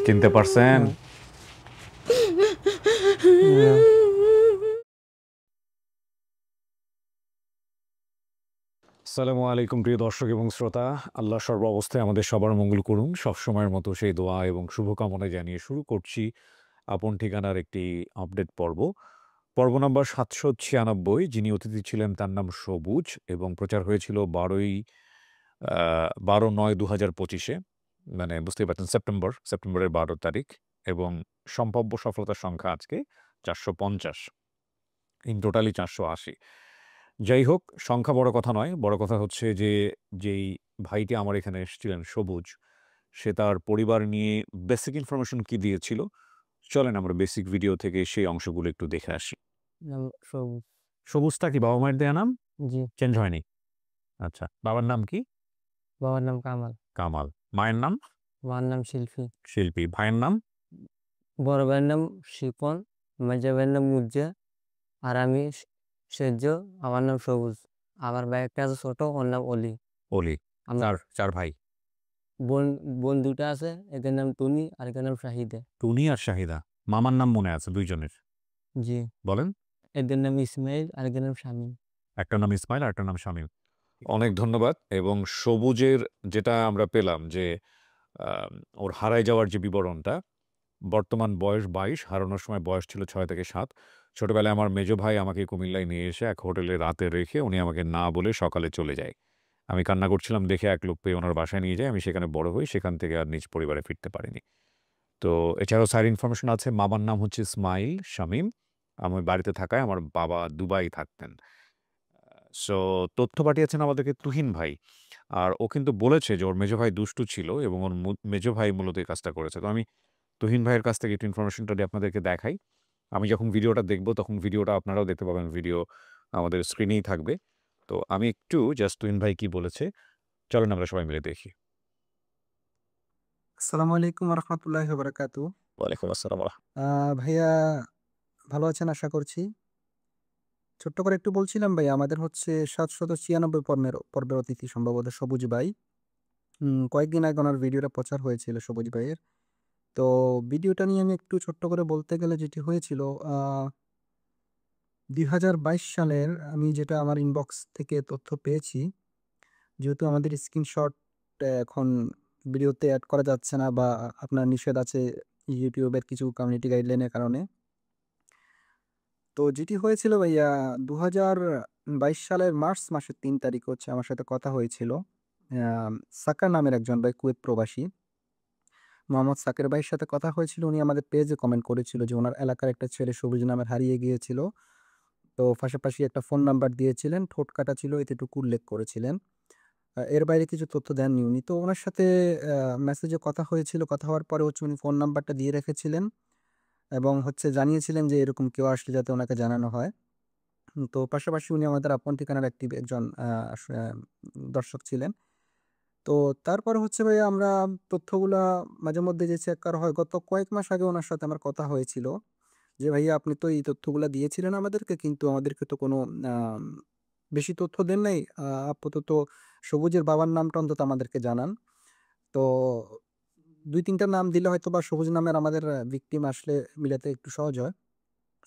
চিনতে পারছেন? না। না। আসসালামু আলাইকুম প্রিয় দর্শক এবং শ্রোতা। আল্লাহ সর্ব অবস্থায় আমাদের সবার মঙ্গল করুন। সবসময়ের মতো সেই দোয়া এবং শুভকামনা জানিয়ে শুরু করছি আপন ঠিকানার একটি আপডেট পর্ব। পর্ব নাম্বার ৭৯৬। যিনি অতিথি ছিলেন তার নাম সবুজ এবং প্রচার হয়েছিল ১২/৯/২০২৫-এ। মানে বুঝতেই পারছেন সেপ্টেম্বরের ১২ তারিখ এবং সম্ভাব্য সফলতার সংখ্যা আজকে ৪৫০। In totally ৪৮০। যাই হোক, সংখ্যা বড় কথা নয়। বড় কথা হচ্ছে যে, যেই ভাইটি আমার এখানে এসেছিলেন সবুজ, সে তার পরিবার নিয়ে বেসিক ইনফরমেশন কি দিয়েছিল, চলেন আমরা বেসিক ভিডিও থেকে সেই অংশগুলো একটু দেখে আসি। নাম সবুজ। সবুজটা কি বাবা-মায়ের দেয়া নাম? জি। চেঞ্জ হয়নি? আচ্ছা। বাবার নাম কি? বাবার নাম কামাল। কামাল। মায়ের নাম? মার নাম শিল্পী। শিল্পী। ভাইয়ের নাম? বড় ভাইয়ের নাম শিপন, মেজো ভাইয়ের নাম মুর্জা, আর আমি সেজ্জ। আমার নাম সবুজ। আমার ভাই একটা আছে ছোট, ওর নাম অলি। অলি। আমার ৪ ভাই। বোন বোন দুটা আছে, এদের নাম টুনি আর এদের নাম শাহিদা। টুনি আর শাহিদা। মামার নাম মনে আছে ২ জনের। জি। বলেন। এদের নাম ইসমাইল আর এদের নাম শামীম। একটার নাম ইসমাইল, আরেকটার নাম শামীম। অনেক ধন্যবাদ। এবং সবুজের যেটা আমরা পেলাম যে, আম ওর হারায় যাওয়ার যে বিবরণটা, বর্তমান বয়স ২২, হারানোর সময় বয়স ছিল ৬ থেকে ৭। ছোটবেলায় আমার মেজো ভাই আমাকে কুমিল্লায় নিয়ে এসে এক হোটেলে রাতে রেখে উনি আমাকে না বলে সকালে চলে যায়। আমি কান্না করছিলাম দেখে এক লোক পেয়ে ওনার বাসায় নিয়ে যায়। আমি সেখানে বড় হই। সেখান থেকে আর নিজ পরিবারে ফিরতে পারিনি। তো এছাড়াও স্যার ইনফরমেশন আছে, মামার নাম হচ্ছে ইসমাইল শামীম। আমি বাড়িতে থাকায় আমার বাবা দুবাই থাকতেন। সো তথ্য পাঠিয়েছেন আমাদেরকে তুহিন ভাই। আর ও কিন্তু বলেছে যে ওর মেজো ভাই দুষ্টু ছিল এবং ওর মেজো ভাই মূলত এই কাজটা করেছে। তো আমি তুহিন ভাইয়ের কাছ থেকে একটু ইনফরমেশনটা দিয়ে আপনাদেরকে দেখাই। আমি যখন ভিডিওটা দেখব তখন ভিডিওটা আপনারাও দেখতে পাবেন। ভিডিও আমাদের স্ক্রিনেই থাকবে। তো আমি একটু জাস্ট তুহিন ভাই কি বলেছে, চলেন আমরা সবাই মিলে দেখি। আসসালামু আলাইকুম রহমতুল্লাহি ওয়া বারাকাতুহু। ওয়ালাইকুম আসসালাম। ভাইয়া ভালো আছেন আশা করছি। ছোট্ট করে একটু বলছিলাম ভাই, আমাদের হচ্ছে ৭৯৬ পর্বের অতিথি সম্ভবত সবুজ ভাই। কয়েকদিন আগে ওনার ভিডিওটা প্রচার হয়েছিল সবুজ ভাইয়ের। তো ভিডিওটা নিয়ে আমি একটু ছোট্ট করে বলতে গেলে যেটি হয়েছিল, আ ২০২২ সালের আমি যেটা আমার ইনবক্স থেকে তথ্য পেয়েছি, যেহেতু আমাদের স্ক্রিনশট এখন ভিডিওতে এড করা যাচ্ছে না বা আপনার নিষেধ আছে YouTube এর কিছু কমিউনিটি গাইডলাইনের কারণে। তো যেটি হয়েছিল ভাইয়া ২০২২ সালের মার্চ মাসের ৩ তারিখ হচ্ছে আমার সাথে কথা হয়েছিল। সাক্কার নামের একজন ভাই, কুয়েত প্রবাসী। মোহাম্মদ সাকের ভাইয়ের সাথে কথা হয়েছিল। উনি আমাদের পেজে কমেন্ট করেছিল যে উনার এলাকার একটা ছেলে সবুজ নামের হারিয়ে গিয়েছিল। তো পাশাপাশি একটা ফোন নাম্বার দিয়েছিলেন, ঠোঁট কাটা ছিল এতটুকু উল্লেখ করেছিলেন। এর বাইরে কিছু তথ্য দেননি উনি। তো উনার সাথে মেসেজে কথা হয়েছিল। কথা হওয়ার পরে হচ্ছে উনি ফোন নাম্বারটা দিয়ে রেখেছিলেন এবং হচ্ছে জানিয়েছিলেন যে এরকম কেউ আসলে যাতে ওনাকে জানানো হয়। তো পাশাপাশি উনি আমাদের আপন ঠিকানার একজন দর্শক ছিলেন। তো তারপরে হচ্ছে ভাইয়া আমরা তথ্যগুলা মাঝেমধ্যে যে চেক করা হয়, গত কয়েক মাস আগে উনার সাথে আমার কথা হয়েছিল যে, "ভাইয়া আপনি তো এই তথ্যগুলা দিয়েছিলেন আমাদেরকে, কিন্তু আমাদেরকে তো কোনো আম বেশি তথ্য দেন নাই। আপাতত সবুজের বাবার নামটা অন্তত আমাদেরকে জানান।" তো ২-৩ টা নাম দিলে হয়তোবা সবুজ নামের আমাদের ভিকটিম আসলে মিলাতে একটু সহজ হয়।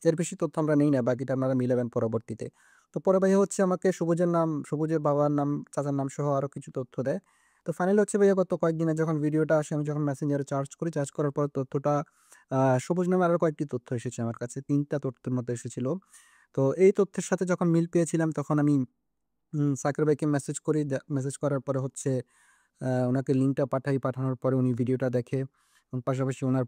এর বেশি তথ্য আমরা নেই না। বাকিটা আপনারা মিলাবেন পরবর্তীতে। তো পরে ভাইয়া হচ্ছে আমাকে সবুজের নাম, সবুজের বাবার নাম, চাচার নাম সহ আরো কিছু তথ্য দেয়। তো ফাইনালি হচ্ছে ভাইয়া গত কয়েকদিনে যখন ভিডিওটা আসে, আমি যখন মেসেঞ্জারে চার্জ করি, চার্জ করার পর তথ্যটা আ সবুজ নামে আরো কয়েকটি তথ্য এসেছে আমার কাছে। ৩ টা তথ্যের মতো এসেছিল। তো এই তথ্যের সাথে যখন মিল পেয়েছিলাম তখন আমি সাকির ভাইকে মেসেজ করি। মেসেজ করার পরে হচ্ছে উনাকে লিঙ্কটা পাঠাই। পাঠানোর পরে উনি ভিডিওটা দেখে এবং পাশাপাশি উনার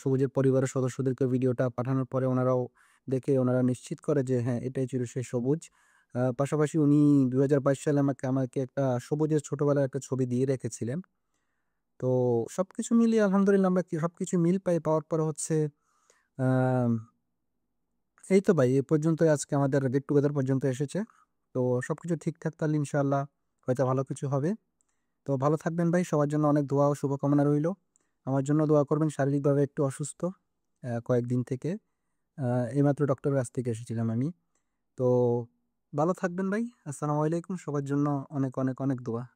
সবুজের পরিবারের সদস্যদেরকে ভিডিওটা পাঠানোর পরে ওনারাও দেখে ওনারা নিশ্চিত করে যে হ্যাঁ, এটাই ছিল সেই সবুজ। পাশাপাশি উনি ২০২২ সালে আমাকে একটা সবুজের ছোটবেলার একটা ছবি দিয়ে রেখেছিলেন। তো সবকিছু মিলিয়ে আলহামদুলিল্লাহ আমরা সবকিছু মিল পাই। পাওয়ার পরে হচ্ছে আম এই তো ভাই, এ পর্যন্তই আজকে আমাদের গেট টুগেদার পর্যন্ত এসেছে। তো সবকিছু ঠিকঠাক থাকলে ইনশাআল্লাহ হয়তো ভালো কিছু হবে। তো ভালো থাকবেন ভাই। সবার জন্য অনেক দোয়া ও শুভকামনা রইলো। আমার জন্য দোয়া করবেন। শারীরিকভাবে একটু অসুস্থ কয়েকদিন থেকে। আ এইমাত্র ডক্টরের কাছ থেকে এসেছিলাম আমি। তো ভালো থাকবেন ভাই। আসসালামু আলাইকুম। সবার জন্য অনেক, অনেক, অনেক দোয়া।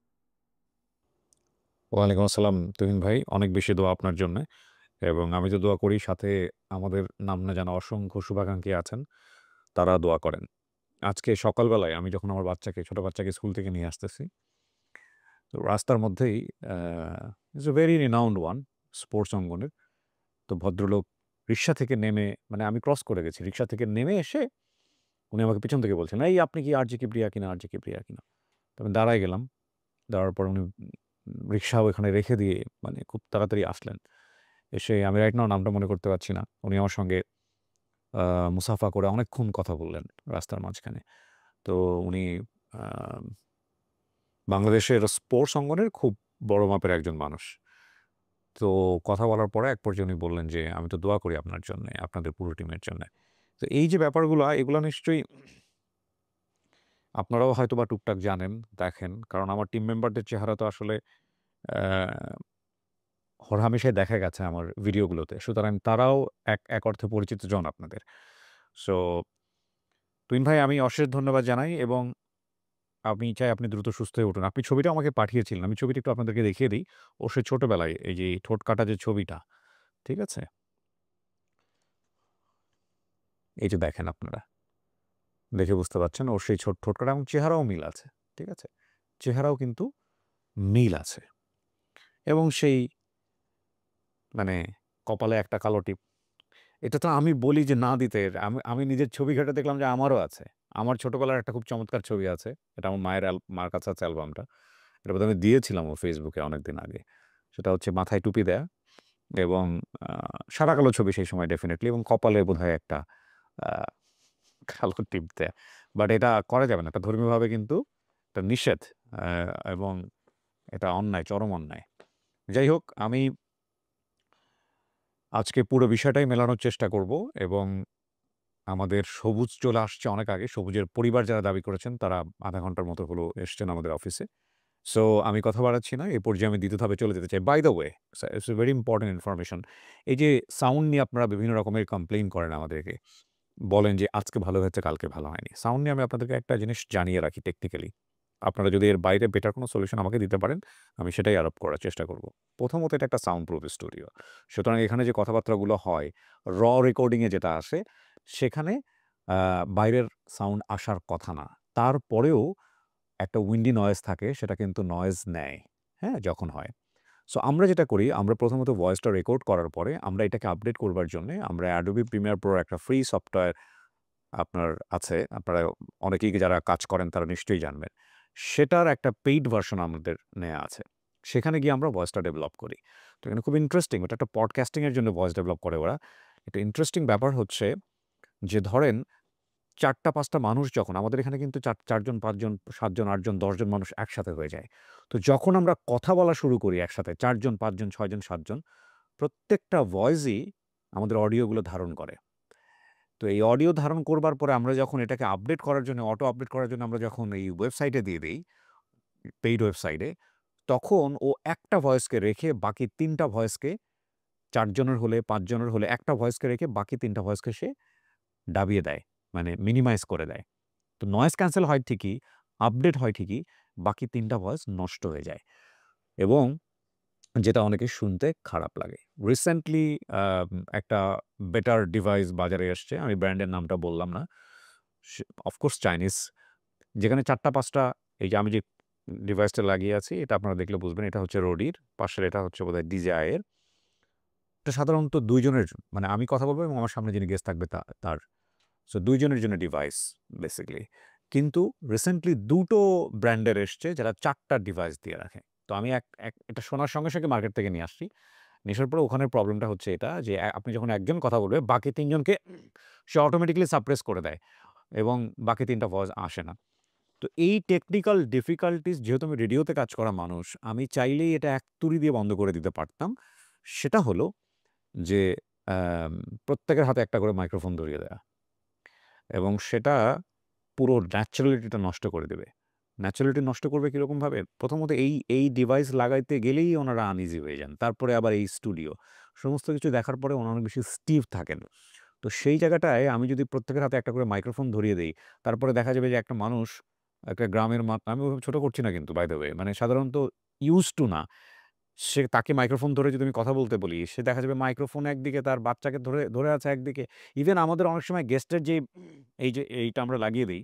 ওয়ালাইকুম আসসালাম তুহিন ভাই। অনেক বেশি দোয়া আপনার জন্যে। এবং আমি তো দোয়া করি, সাথে আমাদের নাম না জানা অসংখ্য শুভাকাঙ্ক্ষী আছেন, তারা দোয়া করেন। আজকে সকালবেলায় আমি যখন আমার ছোট বাচ্চাকে স্কুল থেকে নিয়ে আসতেছি, তো রাস্তার মধ্যেই is a very renowned one sports অঙ্গনের। তো ভদ্রলোক রিক্সা থেকে নেমে, মানে আমি ক্রস করে গেছি। রিক্সা থেকে নেমে এসে উনি আমাকে পিছন থেকে বলছেন, "এই আপনি কি আরজে কিবরিয়া কিনা, আরজে কিবরিয়া কিনা?" তো আমি দাঁড়ায় গেলাম। দাঁড়ানোর পর উনি রিক্সা ওখানে রেখে দিয়ে মানে খুব তাড়াতাড়ি আসলেন। এসে আমি রাইট নাও নামটা মনে করতে পারছি না। উনি আমার সঙ্গে আ মুসাফা করে অনেকক্ষণ কথা বললেন রাস্তার মাঝখানে। তো উনি আ বাংলাদেশের স্পোর্টস অঙ্গনের খুব বড় মাপের একজন মানুষ। তো কথা বলার পরে এক পর্যায়ে উনি বললেন যে, "আমি তো দোয়া করি আপনার জন্যে, আপনাদের পুরো টিমের জন্যে।" তো এই যে ব্যাপারগুলা, এগুলা নিশ্চয়ই আপনারাও হয়তোবা টুকটাক জানেন, দেখেন। কারণ আমার টিম মেম্বারদের চেহারা তো আসলে অ্যা হরহামেশাই দেখা গেছে আমার ভিডিওগুলোতে। সুতরাং তারাও এক অর্থে পরিচিত জন আপনাদের। সো তুহিন ভাই, আমি অশেষ ধন্যবাদ জানাই এবং আমি চাই আপনি দ্রুত সুস্থ হয়ে উঠুন। আপনি ছবিটাও আমাকে পাঠিয়েছিলেন। আমি ছবিটা একটু আপনাদেরকে দেখিয়ে দেই। ও সে ছোটবেলায় এই যে ঠোঁট কাটা যে ছবিটা, ঠিক আছে? এই যে দেখেন আপনারা। দেখে বুঝতে পারছেন ওর সেই ঠোঁট কাটা এবং চেহারাও মিল আছে। ঠিক আছে? চেহারাও কিন্তু মিল আছে এবং সেই মানে কপালে একটা কালো টিপ। এটা তো আমি বলি যে না দিতে। আমি আমি নিজের ছবি ঘেঁটে দেখলাম যে আমারও আছে। আমার ছোটবেলার একটা খুব চমৎকার ছবি আছে। এটা আমার মার কাছে আছে অ্যালবামটা। এটা বোধহয় আমি দিয়েছিলামও ফেসবুকে অনেকদিন আগে। সেটা হচ্ছে মাথায় টুপি দেয়া এবং আ সাদা কালো ছবি সেই সময় ডেফিনিটলি, এবং কপালে বোধহয় একটা আ কালো টিপ দেয়া। বাট এটা করা যাবে না। এটা ধর্মীয়ভাবে কিন্তু এটা নিষেধ। আ এবং এটা অন্যায়, চরম অন্যায়। যাই হোক, আমি আজকে পুরো বিষয়টাই মেলানোর চেষ্টা করব এবং আমাদের সবুজ চলে আসছে অনেক আগে। সবুজের পরিবার যারা দাবি করেছেন তারা আধা ঘন্টার মতো হলো এসছেন আমাদের অফিসে। সো আমি কথা বাড়াচ্ছি না। এই পর্যায়ে আমি দ্বিতীয় ধাপে চলে যেতে চাই। By the way, it's a very important information. এই যে সাউন্ড নিয়ে আপনারা বিভিন্ন রকমের কমপ্লেইন করেন আমাদেরকে। বলেন যে আজকে ভালো হয়েছে, কালকে ভালো হয়নি। সাউন্ড নিয়ে আমি আপনাদেরকে একটা জিনিস জানিয়ে রাখি টেকনিক্যালি। আপনারা যদি এর বাইরে বেটার কোনো সলিউশন আমাকে দিতে পারেন, আমি সেটাই আরোপ করার চেষ্টা করব। প্রথমত, এটা একটা সাউন্ড প্রুফ স্টুডিও। সুতরাং এখানে যে কথাবার্তাগুলো হয়, রেকর্ডিং এ যেটা আসে, সেখানে আ বাইরের সাউন্ড আসার কথা না। তারপরেও একটা উইন্ডি নয়েজ থাকে, সেটা কিন্তু নয়েজ নেয়, হ্যাঁ? যখন হয়। সো আমরা যেটা করি, আমরা প্রথমত ভয়েসটা রেকর্ড করার পরে আমরা এটাকে আপডেট করবার জন্যে আমরা Adobe Premiere Pro একটা ফ্রি সফটওয়্যার আপনার আছে। আপনারা অনেকেই যারা কাজ করেন তারা নিশ্চয়ই জানবেন। সেটার একটা পেইড ভার্সন আমাদের নেয়া আছে। সেখানে গিয়ে আমরা ভয়েসটা ডেভেলপ করি। তো এখানে খুব ইন্টারেস্টিং, ওটা একটা পডকাস্টিং এর জন্য ভয়েস ডেভেলপ করে ওরা। একটা ইন্টারেস্টিং ব্যাপার হচ্ছে যে ধরেন ৪ টা ৫ টা মানুষ, যখন আমাদের এখানে কিন্তু ৪ জন, ৫ জন, ৭ জন, ৮ জন, ১০ জন মানুষ একসাথে হয়ে যায়। তো যখন আমরা কথা বলা শুরু করি একসাথে ৪ জন, ৫ জন, ৬ জন, ৭ জন, প্রত্যেকটা ভয়েসই আমাদের অডিওগুলো ধারণ করে। তো এই অডিও ধারণ করবার পরে আমরা যখন এটাকে আপডেট করার জন্য, অটো আপডেট করার জন্য আমরা যখন এই ওয়েবসাইটে দিয়ে দেই, পেইড ওয়েবসাইটে, তখন ও একটা ভয়েসকে রেখে বাকি ৩ টা ভয়েসকে, ৪ জনের হলে, ৫ জনের হলে একটা ভয়েসকে রেখে বাকি ৩ টা ভয়েসকে সে দাবিয়ে দেয়। মানে মিনিমাইজ করে দেয়। তো নয়েজ ক্যানসেল হয় ঠিকই, আপডেট হয় ঠিকই, বাকি ৩ টা ভয়েস নষ্ট হয়ে যায় এবং যেটা অনেকের শুনতে খারাপ লাগে। রিসেন্টলি আম একটা বেটার ডিভাইস বাজারে এসছে। আমি ব্র্যান্ডের নামটা বললাম না। Of course Chinese. যেখানে ৪ টা ৫ টা, এই যে আমি যে ডিভাইসটা লাগিয়ে আছি, এটা আপনারা দেখলে বুঝবেন। এটা হচ্ছে রোডির। পাশের এটা হচ্ছে বোধহয় DJI এর। এটা সাধারণত ২ জনের মানে আমি কথা বলব এবং আমার সামনে যিনি গেস্ট থাকবে তার। সো ২ জনের জন্য ডিভাইস বেসিক্যালি। কিন্তু রিসেন্টলি ২ টো ব্র্যান্ডের এসছে যারা ৪ টা ডিভাইস দিয়ে রাখে। তো আমি এক এক এটা শোনার সঙ্গে, সঙ্গে মার্কেট থেকে নিয়ে আসছি। নিয়ে আসার পরে ওখানের প্রবলেমটা হচ্ছে এটা যে আপনি যখন একজন কথা বলবে, বাকি ৩ জনকে সে অটোমেটিক্যালি সাপ্রেস করে দেয় এবং বাকি ৩ টা ভয়েস আসে না। তো এই টেকনিক্যাল ডিফিকাল্টিজ, যেহেতু আমি রেডিওতে কাজ করা মানুষ, আমি চাইলেই এটা এক তুড়ি দিয়ে বন্ধ করে দিতে পারতাম। সেটা হলো যে অ্যাম প্রত্যেকের হাতে একটা করে মাইক্রোফোন ধরিয়ে দেয়া এবং সেটা পুরো ন্যাচারালিটিটা নষ্ট করে দেবে। ন্যাচারালিটি নষ্ট করবে কিরকমভাবে? প্রথমত এই ডিভাইস লাগাইতে গেলেই ওনারা আনইজি হয়ে যান। তারপরে আবার এই স্টুডিও। সমস্ত কিছু দেখার পরে ওনারা অনেক বেশি স্টিফ থাকেন। তো সেই জায়গাটায় আমি যদি প্রত্যেকের হাতে একটা করে মাইক্রোফোন ধরিয়ে দেই, তারপরে দেখা যাবে যে একটা মানুষ, একটা গ্রামের আমি ওভাবে ছোট করছি না কিন্তু বাই দ্য ওয়ে, মানে সাধারণত ইউজড টু না। সে তাকে মাইক্রোফোন ধরে যদি আমি কথা বলতে বলি, সে দেখা যাবে মাইক্রোফোন একদিকে, তার বাচ্চাকে ধরে আছে একদিকে। ইভেন আমাদের অনেক সময় গেস্টের এইটা আমরা লাগিয়ে দেই,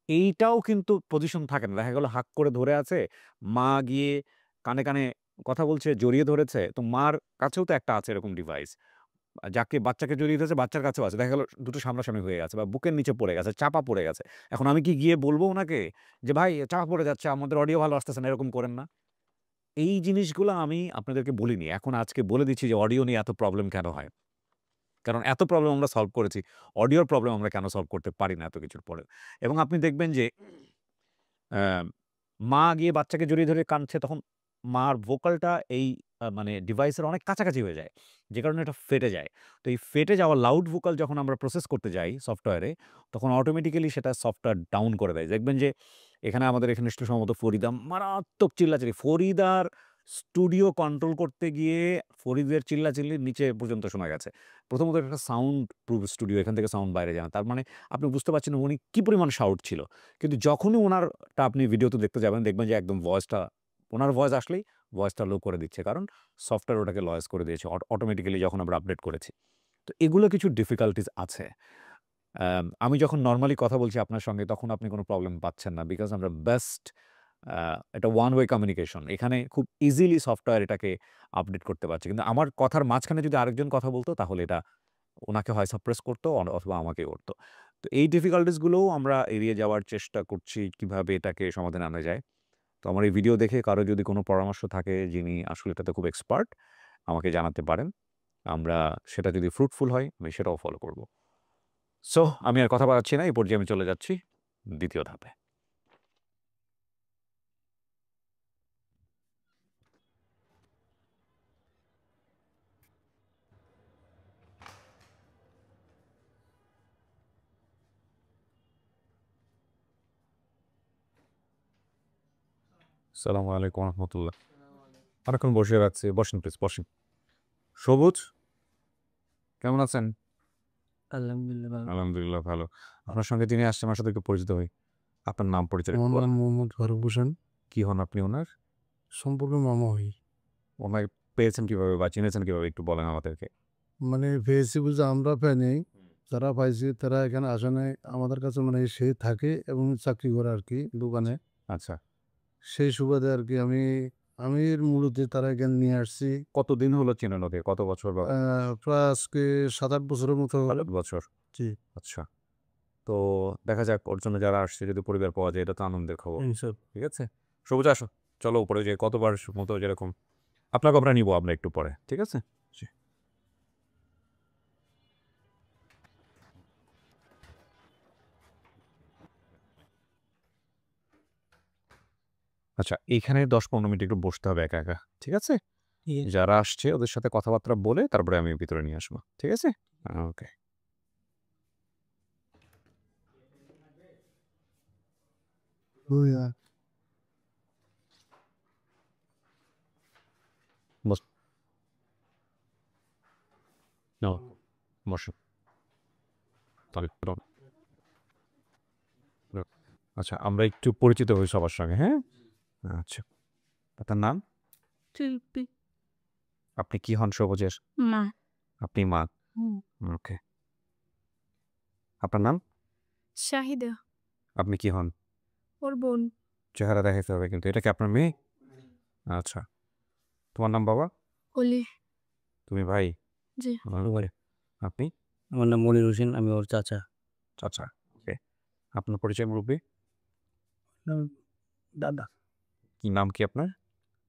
এইটাও কিন্তু পজিশন থাকে না। দেখা গেল হাক করে ধরে আছে, মা গিয়ে কানে কথা বলছে, জড়িয়ে ধরেছে। তো মার কাছেও তো একটা আছে এরকম ডিভাইস। যাকে বাচ্চাকে জড়িয়ে ধরেছে, বাচ্চার কাছেও আছে। দেখা গেল দুটো সামনাসামনি হয়ে গেছে বা বুকের নিচে পড়ে গেছে, চাপা পড়ে গেছে। এখন আমি কি গিয়ে বলব উনাকে যে, "ভাই চাপা পড়ে যাচ্ছে, আমাদের অডিও ভালো আসতেছে না, এরকম করেন না?" এই জিনিসগুলো আমি আপনাদেরকে বলিনি। এখন আজকে বলে দিচ্ছি যে অডিও নিয়ে এত প্রবলেম কেন হয়। কারণ এত প্রবলেম আমরা সলভ করেছি। অডিওর প্রবলেম আমরা কেন সলভ করতে পারি না এত কিছুর পরেও? এবং আপনি দেখবেন যে অ্যা মা গিয়ে বাচ্চাকে জড়িয়ে ধরে কাঁদছে, তখন মার ভোকালটা এই মানে ডিভাইসের অনেক কাছাকাছি হয়ে যায়। যে কারণে এটা ফেটে যায়। তো এই ফেটে যাওয়া লাউড ভোকাল যখন আমরা প্রসেস করতে যাই সফটওয়্যারে, তখন অটোমেটিক্যালি সেটা সফটওয়্যার ডাউন করে দেয়। দেখবেন যে এখানে আমাদের এখানে সম্ভবত ফরিদা মারাত্মক চিল্লাচিল্লি। ফরিদার স্টুডিও কন্ট্রোল করতে গিয়ে ফরিদের চিল্লাচিল্লির নিচে পর্যন্ত শোনা গেছে। প্রথমত এটা একটা সাউন্ড প্রুফ স্টুডিও, এখান থেকে সাউন্ড বাইরে যায় না। তার মানে আপনি বুঝতে পারছেন উনি কি পরিমাণ শাউট ছিল। কিন্তু যখনই উনারটা আপনি ভিডিওতে দেখতে যাবেন, দেখবেন যে একদম উনার ভয়েস আসলেই ভয়েসটা লো করে দিচ্ছে। কারণ সফটওয়্যার ওটাকে লয়েস করে দিয়েছে অটোমেটিক্যালি যখন আমরা আপডেট করেছি। তো এগুলো কিছু ডিফিকাল্টিজ আছে। আমি যখন নরমালি কথা বলছি আপনার সঙ্গে, তখন আপনি কোনো প্রবলেম পাচ্ছেন না। বিকজ আমরা বেস্ট এটা ওয়ান ওয়ে কমিউনিকেশন। এখানে খুব ইজিলি সফটওয়্যার এটাকে আপডেট করতে পারছে। কিন্তু আমার কথার মাঝখানে যদি আরেকজন কথা বলতো, তাহলে এটা উনাকে হয় সাপ্রেস করতো অথবা আমাকে করতো। তো এই ডিফিকাল্টিজ গুলোও আমরা এড়িয়ে যাওয়ার চেষ্টা করছি, কিভাবে এটাকে সমাধানে আনা যায়। তো আমার এই ভিডিও দেখে কারো যদি কোনো পরামর্শ থাকে, যিনি আসলে এটাতে খুব এক্সপার্ট, আমাকে জানাতে পারেন। আমরা সেটা যদি ফ্রুটফুল হয়, আমি সেটাও ফলো করব। সো আমি আর কথা বাড়াচ্ছি না। এই পর্যায়ে আমি চলে যাচ্ছি দ্বিতীয় ধাপে। আসসালামু আলাইকুম রহমতুল্লাহ। অনেকক্ষণ বসে রাখছি। বসেন প্লিজ, বসেন। সবুজ, কেমন আছেন? আলহামদুলিল্লাহ ভালো। আলহামদুলিল্লাহ ভালো। আপনার সঙ্গে যিনি আসছে, আমার সাথে একটু পরিচিত হই। আপনার নাম পরিচয় একটু আমার বলেন। নাম মোহাম্মদ ফারুক হোসেন। কি হন আপনি ওনার? সম্পর্কে মামা হই। ওনাকে পেয়েছেন কিভাবে বা চিনেছেন কিভাবে একটু বলেন আমাদেরকে। মানে পেয়েছি বলতে আমরা পাই নাই, যারা পাইছি তারা এখানে আসে নাই। আমাদের কাছে মানে সে থাকে এবং চাকরি করে আর কি দোকানে। আচ্ছা। সেই সুবাদে আর কি আমি মূলত তারা এখানে নিয়ে আসছি। কতদিন হলো চেনেন ওকে? কত বছর বা? প্রায় আজকে 7-8 বছরের মতো। 7 বছর। জি। আচ্ছা। তো দেখা যাক ওর জন্য যারা আসছে যদি পরিবার পাওয়া যায়, এটা তো আনন্দের খবর। ঠিক আছে? সবুজ আসো। চলো উপরে যেয়ে কতবার মতো যেরকম আপনাকে আমরা নিবো আমরা একটু পরে। ঠিক আছে? জি। আচ্ছা, এইখানে ১০-১৫ মিনিট একটু বসতে হবে একা, একা। ঠিক আছে? যারা আসছে ওদের সাথে কথাবার্তা বলে তারপরে আমি ভিতরে নিয়ে আসবো। ঠিক আছে? ওকে। বস। নাও, বসো। আচ্ছা, আমরা একটু পরিচিত হই সবার সঙ্গে, হ্যাঁ? আচ্ছা। আপনার নাম? শিল্পী। আপনি কি হন সবুজের? মা। আপনি মা। ওকে। আপনার নাম? শাহিদা। আপনি কি হন? ওর বোন। চেহারা দেখাইতে হবে কিন্তু। এটা কি আপনার মেয়ে? আচ্ছা। তোমার নাম বাবা? অলি। তুমি ভাই? জি। আপনি? আমার নাম মনির হোসেন, আমি ওর চাচা। আচ্ছা। ওকে। আপনার পরিচয় মুরব্বি? দাদা কি নাম কি আপনার?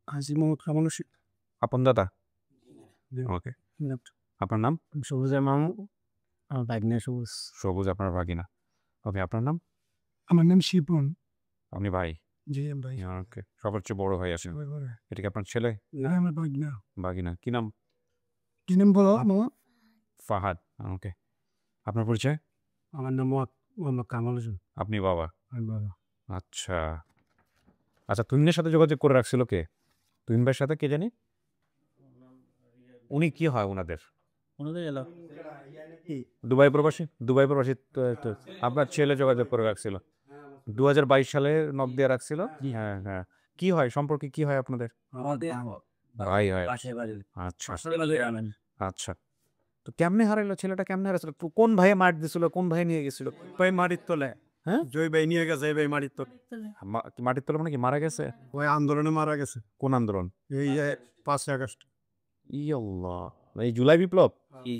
হাজি মোহাম্মদ কামাল হোসেন। আপন দাদা? ওকে। আপনার নাম? সবুজের মামু, আমার ভাগ্নে সবুজ। সবুজ আপনার ভাগিনা। ওকে, আপনার নাম? আমার নাম শিপন। আপনি ভাই? জি ভাই। ওকে। সবার চেয়ে বড় ভাই আছেন। এটা কি আপনার ছেলে? না, আমার ভাগনা। ভাগিনা। কি নাম? কি নাম বলো মামা? ফাহাদ। ওকে। আপনার পরিচয়? আমার নাম মোহাম্মদ কামাল হোসেন। আপনি বাবা? আমি বাবা। আচ্ছা। আচ্ছা, তুহিনের সাথে যোগাযোগ করে রাখছিল কে? তুহিন ভাইয়ের সাথে কে জানি? উনি কি হয় ওনাদের? দুবাই প্রবাসী? দুবাই প্রবাসী আপনার ছেলে যোগাযোগ করে রাখছিল। 2022 সালে নক দিয়ে রাখছিল। হ্যাঁ, হ্যাঁ। কি হয় সম্পর্কে কি হয় আপনাদের? ভাই হয়। আচ্ছা আচ্ছা। তো কেমনে হারাইলো ছেলেটা, কেমনে হারাইছিল? কোন ভাইয়ে মার দিছিল, কোন ভাই নিয়ে গেছিল? ভাই মাটির তলে, হ্যাঁ জয় ভাই নিয়ে গেছে, এই ভাই মাটির তলে। মাটির তলে মানে কি মারা গেছে? ওই আন্দোলনে মারা গেছে, কোন আন্দোলন? এই যে 5 আগস্ট। আল্লাহ, এই জুলাই বিপ্লব?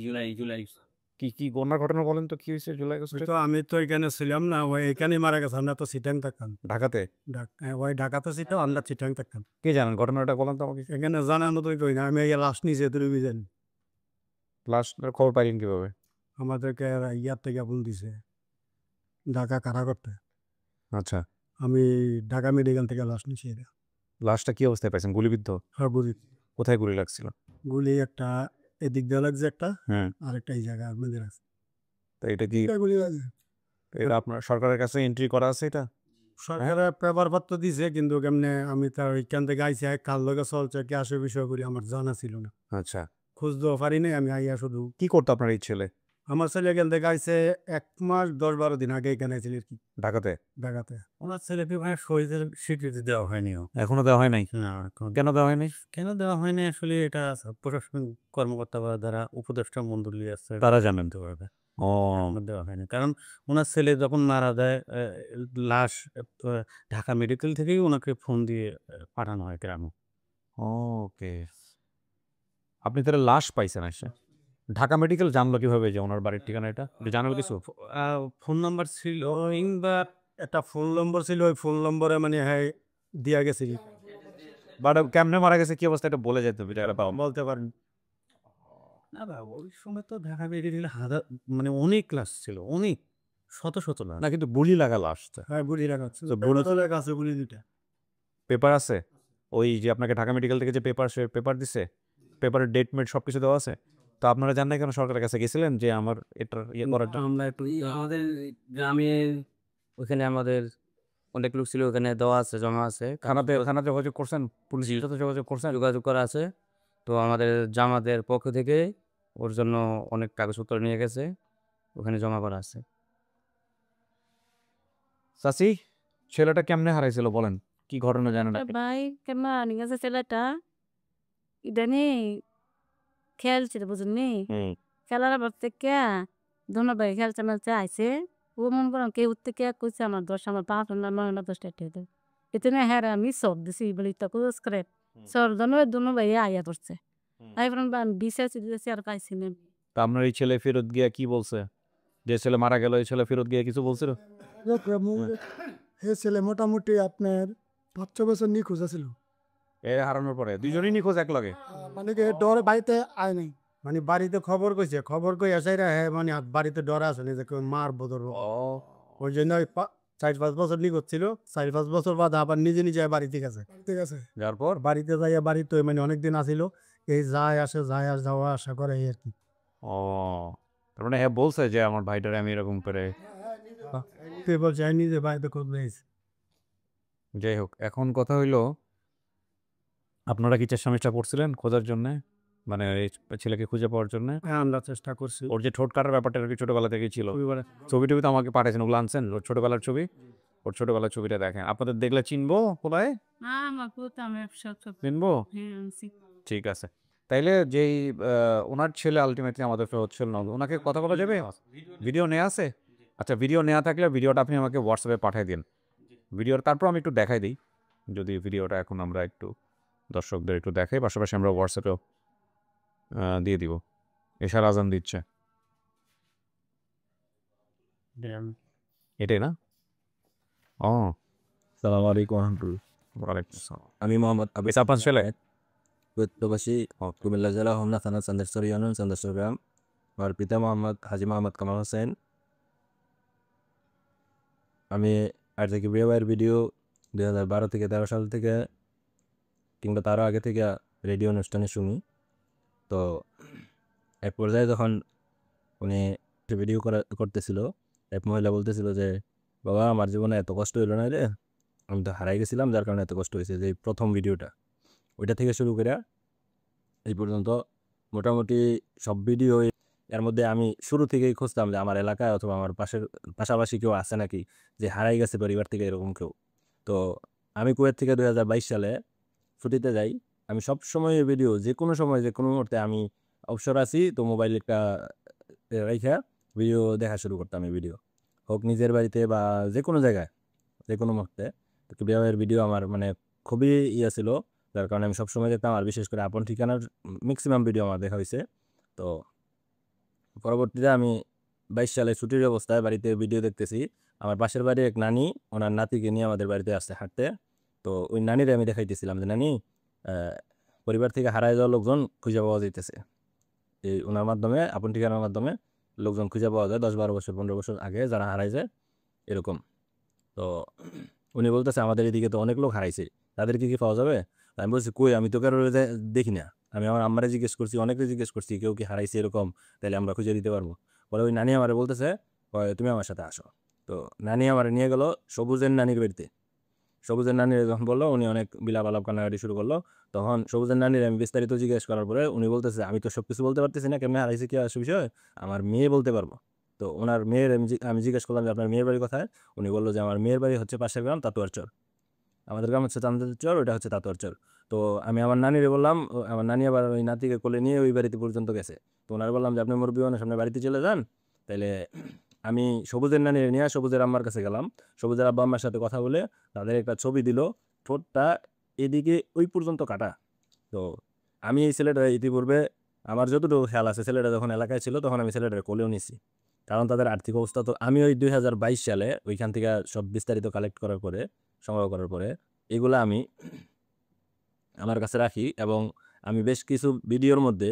জুলাই কি কি ঘটনা ঘটনা বলেন তো, কি হয়েছে জুলাই ওই আগস্টে? তো আমি তো এখানে ছিলাম না, ওই এখানেই মারা গেছে। আমরা তো চিটাং থাকতাম, ঢাকাতে? ওই ঢাকাতে ছিল, আমরা চিটাং থাকতাম। কে জানেন ঘটনাটা, বলেন তো আমাকে। এখানে জানানো তো কই না, আমি এই লাশ নিচে তুমি জানি। লাস্টের খবর পাইলেন কিভাবে? আমাদেরকে ইয়ার থেকে ফোন দিছে, ঢাকা কারা করতে। আচ্ছা, আমি ঢাকা মেডিকেল থেকে লাশ নিছি। এটা লাশটা কি অবস্থায় পাইছেন? গুলিবিদ্ধ? গুলি, কোথায় গুলি লাগছিল? গুলি একটা এদিক দিয়ে লাগছে একটা, হ্যাঁ, আর একটা এই জায়গায় আপনাদের আছে। তো এটা কি গুলি লাগছে, এটা আপনার সরকারের কাছে এন্ট্রি করা আছে এটা? সরকারের পেপার পত্র দিছে, কিন্তু কেমনে আমি তার ওইখান থেকে আইসি, কার লগে চলছে কি আসে বিষয় করি আমার জানা ছিল না, আচ্ছা, খোঁজ দেওয়া পারি নাই। আমি আইয়া শুধু, কি করতো আপনার এই ছেলে আমার ছেলে এখান থেকে আইসে 1 মাস 10-12 দিন আগে এখানে ছিল আর কি, ঢাকাতে? ঢাকাতে। ওনার ছেলেকে মানে শহীদের স্বীকৃতি দেওয়া হয়নি। এখনো দেওয়া হয় নাই? না, কেন দেওয়া হয় নাই? কেন দেওয়া হয়নি আসলে এটা প্রশাসনিক কর্মকর্তা বা যারা উপদেষ্টা মন্ডলী আছে তারা জানেন। দিতে পারবে। ও, এখনো দেওয়া হয়নি, কারণ ওনার ছেলে যখন মারা যায়, লাশ ঢাকা মেডিকেল থেকেই ওনাকে ফোন দিয়ে পাঠানো হয় গ্রামে। ওকে। আপনি তাহলে লাশ পাইছেন আসে? ঢাকা মেডিকেল জানলো কিভাবে যে ওনার বাড়ির ঠিকানা এটা? জানাল কিছু? ফোন নাম্বার ছিল, কিংবা একটা ফোন নম্বর ছিল, ওই ফোন নম্বরে মানে হ্যাঁ দিয়া গেছে, বাট কেমনে মারা গেছে, কি অবস্থা, এটা বলে যেতে হবে, এটা পাও। বলতে পারেন না। ওই সময় তো ঢাকা মেডিকেল হাজার মানে অনেক লাশ ছিল, অনেক শত শত লাশ। না কিন্তু গুলি লাগা লাশ তো। হ্যাঁ, বুড়ি রাখা হচ্ছে, তো বুড়ো- আছে বুড়ি দুটা। পেপার আছে? ওই যে আপনাকে ঢাকা মেডিকেল থেকে যে পেপার, সে পেপার দিছে, পেপারের ডেট মেট সব কিছু দেওয়া আছে? তো আপনারা জান না কেন সরকারের কাছে গেছিলেন যে আমার এটার ইয়ে করার জন্য? আমরা একটু আমাদের গ্রামে ওখানে আমাদের অনেক লোক ছিল, ওখানে দেওয়া আছে, জমা আছে, থানা যোগাযোগ করছেন? পুলিশের সাথে যোগাযোগ করছেন? যোগাযোগ করা আছে। তো আমাদের জামাতের পক্ষ থেকে ওর জন্য অনেক কাগজপত্র নিয়ে গেছে, ওখানে জমা করা আছে। চাচি, ছেলেটা কেমনে হারাইছিল বলেন, কি ঘটনা জানেন? ভাই কেমন গেছে ছেলেটা, ইদানি খেলছিল বুঝলি, খেলার আবার থেকে দোনো ভাই খেলছে মেলছে আইসে, ও মন করেন কেউ থেকে কইছে আমার 10 আমার 5 না 9 না 10 টাকা দেয়। এতে না হ্যাঁ আমি সব দিছি বলি তো কোস করে সর দোনো ভাই আইয়া ধরছে, আই ফ্রেন্ড বান বিসে দিয়েছে আর পাইছি না। তা আপনার এই ছেলে ফেরত গিয়া কি বলছে? যে ছেলে মারা গেল, এই ছেলে ফেরত গিয়ে কিছু বলছিল? হে ছেলে মোটামুটি আপনার 5-6 বছর নিখোঁজ আছিল, এ হারানোর পরে দুইজনই নিখোঁজ এক লগে? মানে কি ডরে বাড়িতে আয় নাই, মানে বাড়িতে খবর কইছে, খবর কই আসাই রা হ্যাঁ, মানে বাড়িতে ডরে আছে না যে কেউ মারবো ধরবো। ওই জন্য 4-5 বছর নিখোঁজ ছিল। 4-5 বছর বাদ আবার নিজে নিজে বাড়িতে গেছে, ঠিক আছে। যার পর বাড়িতে যাইয়া বাড়িতে মানে অনেকদিন আসিল, এই যায় আসে যায় আর যাওয়া আসা করে এই আর কি। ও, তার মানে হ্যাঁ বলছে যে আমার ভাইটারে আমি এরকম করে। তুই বলছে আমি নিজে বাড়িতে খোঁজ নিয়েছি। যাই হোক, এখন কথা হইলো, আপনারা কি চেষ্টা মেষ্টা করছিলেন খোঁজার জন্য, মানে এই ছেলেকে খুঁজে পাওয়ার জন্য? হ্যাঁ, আমরা চেষ্টা করছি। ওর যে ঠোঁট কাটার ব্যাপারটা আর কি ছোটবেলা থেকেই ছিল, ছবি টবি তো আমাকে পাঠিয়েছেন, ওগুলো আনছেন, ওর ছোটবেলার ছবি? ওর ছোটবেলার ছবিটা দেখেন, আপনাদের দেখলে চিনবো কোথায়? আমার পুত আমি সব চিনবো? ঠিক আছে। তাইলে যেই ওনার ছেলে আলটিমেটলি আমাদের ফেরত ছিল না, ওনাকে কথা বলা যাবে? ভিডিও নেওয়া আছে? আচ্ছা, ভিডিও নেওয়া থাকলে ভিডিওটা আপনি আমাকে হোয়াটসঅ্যাপে পাঠিয়ে দিন। ভিডিওর তারপর আমি একটু দেখাই দিই, যদি ভিডিওটা এখন আমরা একটু দর্শকদের একটু দেখাই, পাশাপাশি আমরা হোয়াটসঅ্যাপেও দিয়ে দিব। এশার আজান দিচ্ছে, এটাই না? ও, সালাম আলাইকুম রহমতুল্লাহ। ওয়ালাইকুম আসসালাম। আমি মোহাম্মদ আবু বেশ আপনার ছেলে? প্রবাসী, কুমিল্লা জেলা হোমনা থানা, চান্দেশ্বর ইউনিয়ন, চান্দেশ্বর গ্রাম। আমার পিতা মোহাম্মদ হাজি মোহাম্মদ কামাল হোসেন। আমি আর থেকে বিয়ের ভিডিও 2012 থেকে 13 সাল থেকে, কিংবা তারও আগে থেকে রেডিও অনুষ্ঠানে শুনি। তো এক পর্যায়ে যখন উনি ভিডিও করতেছিল, এক মহিলা বলতেছিল যে বাবা আমার জীবনে এত কষ্ট হইলো না রে, আমি তো হারাই গেছিলাম, যার কারণে এত কষ্ট হয়েছে। যে প্রথম ভিডিওটা, ওইটা থেকে শুরু করে এই পর্যন্ত মোটামুটি সব ভিডিও, এর মধ্যে আমি শুরু থেকেই খুঁজতাম যে আমার এলাকায় অথবা আমার পাশাপাশি কেউ আছে নাকি যে হারাই গেছে পরিবার থেকে, এরকম কেউ। তো আমি কুয়েত থেকে 2022 সালে ছুটিতে যাই। আমি সবসময় ভিডিও যে কোনো সময় যে কোনো মুহূর্তে আমি অবসর আছি তো মোবাইলটা রাইখা ভিডিও দেখা শুরু করতাম। এই ভিডিও হোক নিজের বাড়িতে বা যে কোনো জায়গায় যে কোনো মুহূর্তে। তো কিবরিয়া ভাইয়ের ভিডিও আমার মানে খুবই ছিল, যার কারণে আমি সবসময় দেখতাম। আর বিশেষ করে আপন ঠিকানার ম্যাক্সিমাম ভিডিও আমার দেখা হয়েছে। তো পরবর্তীতে আমি 22 সালে ছুটির অবস্থায় বাড়িতে ভিডিও দেখতেছি। আমার পাশের বাড়ির এক নানি ওনার নাতিকে নিয়ে আমাদের বাড়িতে আসছে হাঁটতে। তো ওই নানিরে আমি দেখাইতেছিলাম যে নানি পরিবার থেকে হারায় যাওয়া লোকজন খুঁজে পাওয়া যাইতেছে। এই ওনার মাধ্যমে আপন ঠিকানার মাধ্যমে লোকজন খুঁজে পাওয়া যায় 10-12 বছর 15 বছর আগে যারা হারাই যায় এরকম। তো উনি বলতেছে আমাদের এদিকে তো অনেক লোক হারাইছে, তাদেরকে কি পাওয়া যাবে? আমি বলছি কই, আমি তো কারো দেখি না। আমি আমার আম্মারে জিজ্ঞেস করছি, অনেকে জিজ্ঞেস করছি কেউ কি হারাইছে এরকম, তাহলে আমরা খুঁজে দিতে পারবো। পরে ওই নানি আমারে বলতেছে তুমি আমার সাথে আসো। তো নানি আমার নিয়ে গেল সবুজের নানির বাড়িতে। সবুজের নানির যখন বললো উনি অনেক বিলাপ আলাপ কান্নাকাটি শুরু করলো। তখন সবুজের নানির আমি বিস্তারিত জিজ্ঞেস করার পরে উনি বলতেছে আমি তো সব কিছু বলতে পারতেছি না, কেমনে হারাইছে কি আসে বিষয় আমার মেয়ে বলতে পারবো। তো ওনার মেয়ের আমি জিজ্ঞেস করলাম যে আপনার মেয়ের বাড়ি কোথায়? উনি বললো যে আমার মেয়ের বাড়ি হচ্ছে পাশের গ্রাম তাতুয়ার চর। আমাদের গ্রাম হচ্ছে চান্দের চর, ওইটা হচ্ছে তাতুয়ার চর। তো আমি আমার নানিরে বললাম, আমার নানি আবার ওই নাতিকে কোলে নিয়ে ওই বাড়িতে পর্যন্ত গেছে। তো ওনারা বললাম যে আপনি মুরব্বী মানুষ, সামনে বাড়িতে চলে যান। তাইলে আমি সবুজের নানিরে নিয়ে সবুজের আম্মার কাছে গেলাম। সবুজের আব্বা আম্মার সাথে কথা বলে তাদের একটা ছবি দিল, ঠোঁটটা এদিকে ওই পর্যন্ত কাটা। তো আমি এই ছেলেটা ইতিপূর্বে আমার যতটুকু খেয়াল আছে, ছেলেটা যখন এলাকায় ছিল তখন আমি ছেলেটার কোলেও নিছি, কারণ তাদের আর্থিক অবস্থা তো। আমি ওই 2022 সালে ওইখান থেকে সব বিস্তারিত কালেক্ট করার পরে, সংগ্রহ করার পরে এগুলো আমি আমার কাছে রাখি এবং আমি বেশ কিছু ভিডিওর মধ্যে,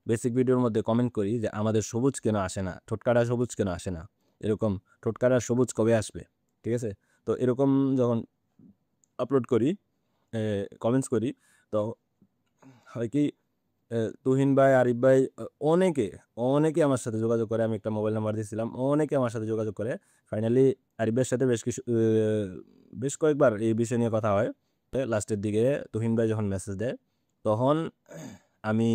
বেসিক ভিডিওর মধ্যে কমেন্ট করি যে আমাদের সবুজ কেন আসে না, ঠোঁটকাটা সবুজ কেন আসে না, এরকম ঠোঁটকাটা সবুজ কবে আসবে, ঠিক আছে? তো এরকম যখন আপলোড করি, কমেন্টস করি, তো হয় কি তুহিন ভাই, আরিফ ভাই, অনেকে অনেকে আমার সাথে যোগাযোগ করে। আমি একটা মোবাইল নাম্বার দিয়েছিলাম, অনেকে আমার সাথে যোগাযোগ করে। ফাইনালি আরিফ ভাইয়ের সাথে বেশ কয়েকবার এই বিষয় নিয়ে কথা হয়। লাস্টের দিকে তুহিন ভাই যখন মেসেজ দেয় তখন আমি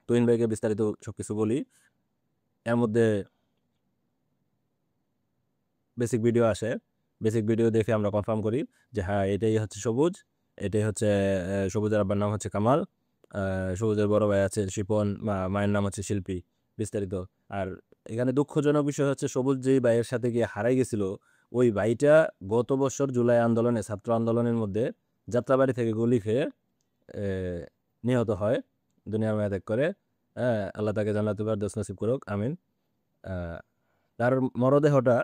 তুহিন ভাইকে বিস্তারিত সবকিছু বলি। এর মধ্যে বেসিক ভিডিও আসে, বেসিক ভিডিও দেখে আমরা কনফার্ম করি যে হ্যাঁ এটাই হচ্ছে সবুজ, এটাই হচ্ছে সবুজের আব্বার নাম হচ্ছে কামাল, সবুজের বড় ভাই আছে শিপন, মায়ের নাম হচ্ছে শিল্পী, বিস্তারিত। আর এখানে দুঃখজনক বিষয় হচ্ছে সবুজ যেই ভাইয়ের সাথে গিয়ে হারাই গেছিল, ওই ভাইটা গত বছর জুলাই আন্দোলনে, ছাত্র আন্দোলনের মধ্যে যাত্রাবাড়ি থেকে গুলি খেয়ে নিহত হয়, দুনিয়ার মায়া ত্যাগ করে। আল্লাহ তাকে জান্নাতুল ফেরদৌস নসিব করুক, আমিন। তার মরদেহটা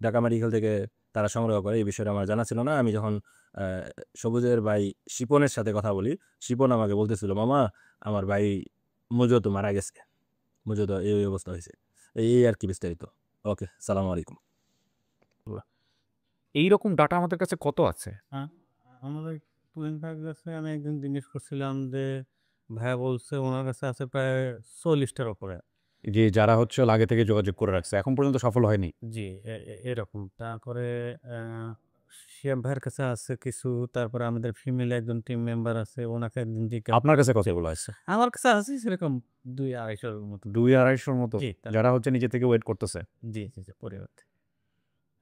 ঢাকা মেডিকেল থেকে তারা সংগ্রহ করে, এই বিষয়টা আমার জানা ছিল না। আমি যখন সবুজের ভাই শিপনের সাথে কথা বলি, শিপন আমাকে বলতেছিল মামা আমার ভাই মুজত মারা গেছে, মুজত এই অবস্থা হয়েছে, এই আর কি বিস্তারিত। ওকে, সালাম আলাইকুম। এইরকম ডাটা আমাদের কাছে কত আছে? আমাদের তুহিন ভাইয়ের কাছে আমি একদিন জিজ্ঞেস করছিলাম যে ভাইয়া বলছে ওনার কাছে আছে প্রায় 40টার উপরে। যে যারা হচ্ছে আগে থেকে যোগাযোগ করে রাখছে, এখন পর্যন্ত সফল হয়নি। জি, এরকম। তারপরে শিয়াব ভাইয়ের কাছে আছে কিছু, তারপরে আমাদের ফিমেল একজন টিম মেম্বার আছে, ওনাকে একদিন জিজ্ঞাসা। আপনার কাছে কতগুলো আছে? আমার কাছে আছে সেরকম 200-250 মতো। 200-250 মতো, জি, যারা হচ্ছে নিজে থেকে ওয়েট করতেছে। জি জি জি, পরিবার থেকে।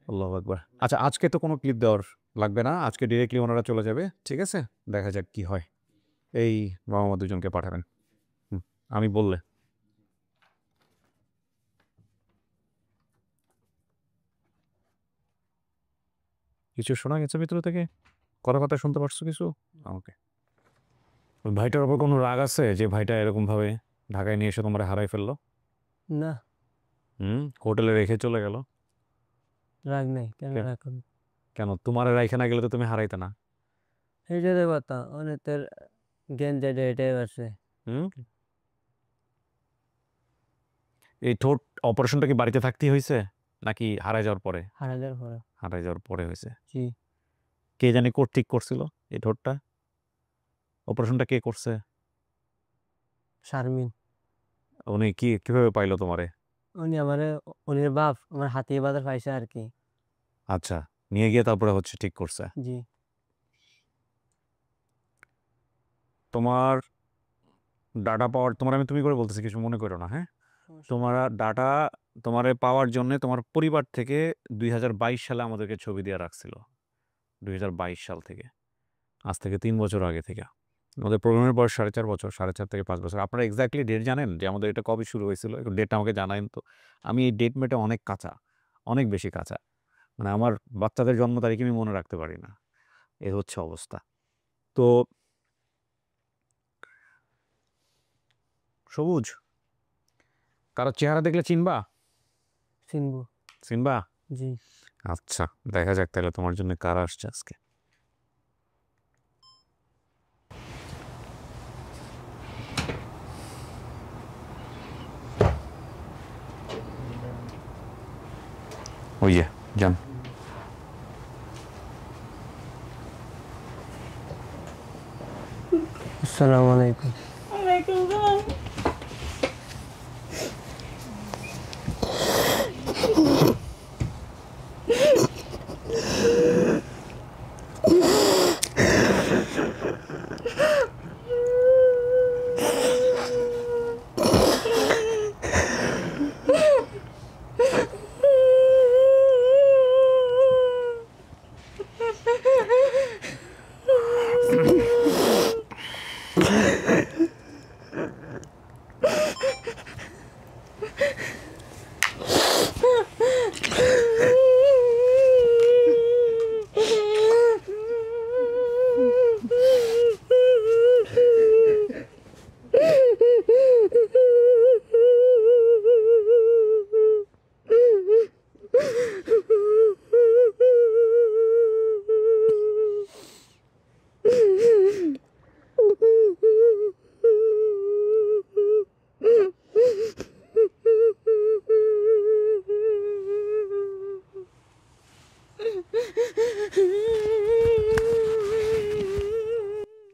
আল্লাহু আকবার। আচ্ছা, আজকে তো কোনো ক্লিপ দেওয়ার লাগবে না, আজকে ডিরেক্টলি ওনারা চলে যাবে, ঠিক আছে? দেখা যাক কি হয়। এই বাবা মা দুজনকে পাঠাবেন আমি বললে। কিছু শোনা গেছে ভিতর থেকে? কথা শুনতে পারছো কিছু? ওকে। ওই ভাইটার ওপর কোনো রাগ আছে যে ভাইটা এরকমভাবে ঢাকায় নিয়ে এসে তোমরা হারাই ফেললো? না, হোটেলে রেখে চলে গেল? রাগ নেই, কেন কেন? রাগ করবো? কেন তোমার রাইখে না গেলে তো তুমি হারাইতে না? এইটাই কথা, অনেকের জ্ঞান যেটা এটাই আছে। এই ঠোঁট অপারেশনটা কি বাড়িতে থাকতেই হয়েছে নাকি হারাই যাওয়ার পরে? হারাদের পরে। হারাই যাওয়ার পরে হয়েছে। জি, কে জানি ঠিক করছিল এই ঠোঁটটা? অপারেশনটা কে করছে? শারমিন। উনি কিভাবে পাইলো তোমারে? উনি আমারে, উনির বাপ আমার হাতিয়ে বাজার পাইছে আর কি। আচ্ছা, নিয়ে গিয়ে তারপরে হচ্ছে ঠিক করছে। জি, তোমার ডাটা পাওয়ার, আমি তুমি করে বলতেছি, কিছু মনে করো না, হ্যাঁ? তোমার ডাটা তোমারে পাওয়ার জন্য তোমার পরিবার থেকে 2022 সালে আমাদেরকে ছবি দিয়ে রাখছিল। 2022 সাল থেকে, আজ থেকে 3 বছর আগে থেকে। আমাদের প্রোগ্রামের বয়স 4.5 বছর, 4.5 থেকে 5 বছর। আপনারা এক্স্যাক্টলি ডেট জানেন যে আমাদের এটা কবে শুরু হয়েছিল? একটু ডেটটা আমাকে জানায়েন তো। আমি এই ডেট মেটে অনেক কাঁচা, অনেক বেশি কাঁচা। মানে আমার বাচ্চাদের জন্ম তারিখ আমি মনে রাখতে পারি না। এ হচ্ছে অবস্থা। তো সবুজ, কারো চেহারা দেখলে চিনবা? চিনবো। চিনবা? জি। আচ্ছা, দেখা যাক তাহলে তোমার জন্য কারা আসছে আজকে। ওই যে যান। আসসালামু আলাইকুম। ওয়ালাইকুম আসসালাম।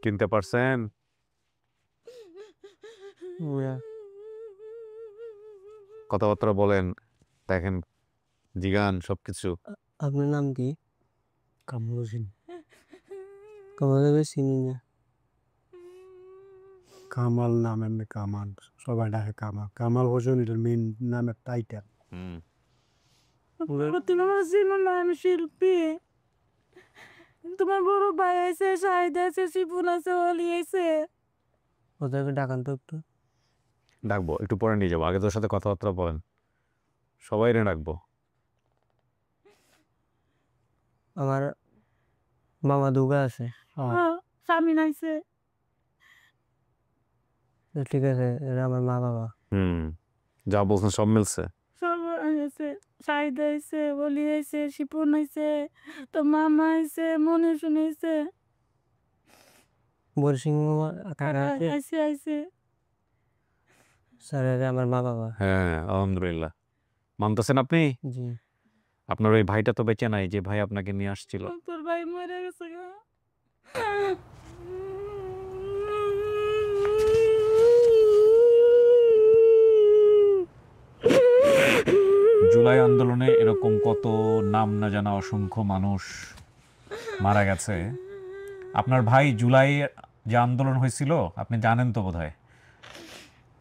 চিনতে পারছেন? কথাবার্তা বলেন, দেখেন, জিগান সবকিছু। আপনার নাম কি? কামাল হোসেন। কামালকে চিনি না। কামাল নাম এমনি কামাল, সবাই ডাকে কামাল। কামাল হোসেন এটার মেইন নামের টাইটেল। তুমি আমার চিনো না, আমি শিল্পী। তোমার বড় ভাই আছে, শাহিদ আছে, শিপুন আছে, অলি আছে। ওদেরকে ডাকান তো একটু। ডাকবো, একটু পরে নিয়ে যাবো। আগে তোর সাথে কথাবার্তা বলেন, সবাই ডাকবো। আমার মামা দুগা আছে। স্বামী নাইছে। ঠিক আছে, এরা আমার মা বাবা। যা বলছেন সব মিলছে। সব আছে, শাহিদ আইছে, অলি আইছে, শিপুন আইছে, তো মামা আইছে, মনে শুনেছে। বরিশিং কাকা আইছে আইছে। স্যার এরা আমার মা বাবা। হ্যাঁ, আলহামদুলিল্লাহ। মানতেছেন আপনি? জি। আপনার ওই ভাইটা তো বেঁচে নাই, যে ভাই আপনাকে নিয়ে আসছিল। তোর ভাই মরে গেছে গা। জুলাই আন্দোলনে এরকম কত নাম না জানা অসংখ্য মানুষ মারা গেছে। আপনার ভাই জুলাই যে আন্দোলন হয়েছিল আপনি জানেন তো বোধহয়,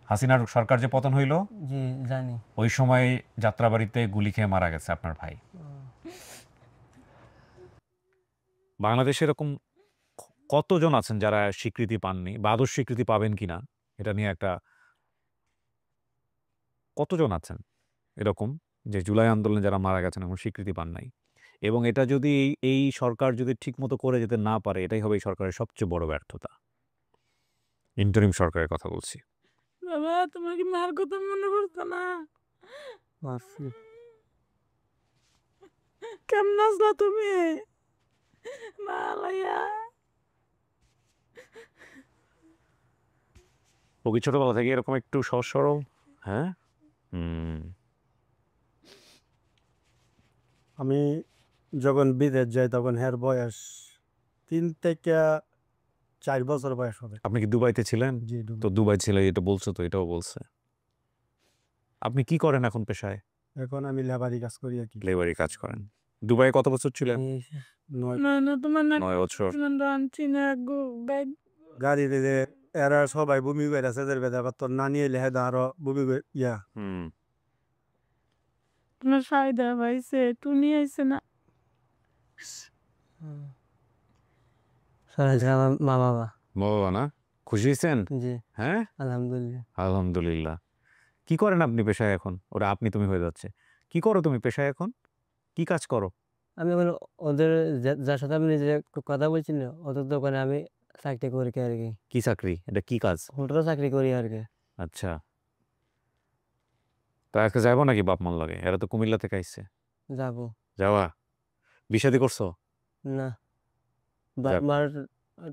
হাসিনার সরকার যে পতন হইল, জি জানি। ওই সময় যাত্রাবাড়িতে গুলি খেয়ে মারা গেছে আপনার ভাই। বাংলাদেশে এরকম কতজন আছেন যারা স্বীকৃতি পাননি বা আদৌ স্বীকৃতি পাবেন কিনা এটা নিয়ে একটা, কতজন আছেন এরকম যে জুলাই আন্দোলনে যারা মারা গেছেন এখন স্বীকৃতি পান নাই? এবং এটা যদি এই সরকার যদি ঠিকমতো করে যেতে না পারে, এটাই হবে এই সরকারের সবচেয়ে বড় ব্যর্থতা। ইন্টারিম সরকারের কথা বলছি। বাবা, তোমার কি মার কথা মনে পড়তো না? কেমন আসলা তুমি? মালাইয়া ও কি ছোটবেলা থেকে এরকম একটু সহজ সরল? হ্যাঁ। আমি যখন বিদেশ যাই তখন হের বয়স 3 থেকে 4 বছর বয়স হবে। আপনি কি দুবাইতে ছিলেন? জি। তো দুবাই ছিল, এটা বলছো তো, এটাও বলছে। আপনি কি করেন এখন পেশায়? এখন আমি লেবারি কাজ করি আর কি। লেবারি কাজ করেন। দুবাইয়ে কত বছর ছিলেন? 9 না তোমার না 9 বছর। আনছি না ব্যাগ। গাড়িতে যে এরা সবাই বমি করে সেদের বেদা তোর নানি এলে হেদা আরো বমি করে ইয়া। তোমার সাইদা ভাইছে, টুনি আইছে না? আমার মা বাবা। বাবা না খুশি হয়েছেন? জি হ্যাঁ আলহামদুলিল্লাহ। আলহামদুলিল্লাহ। কি করেন আপনি পেশায় এখন? ওরা আপনি তুমি হয়ে যাচ্ছে। কি করো তুমি পেশায় এখন? কি কাজ করো? আমি এখন ওদের যার সাথে আমি নিজে কথা বলছি না ওদের দোকানে আমি চাকরি করি আর কি। কি চাকরি? এটা কি কাজ? হোটেলে চাকরি করি আর কি। আচ্ছা। তা আজকে যাবো নাকি বাপ মার লাগে? এরা তো কুমিল্লা থেকে আইছে। যাবো যাওয়া? বিয়ে-শাদী করছো? না যাক। বাপ মার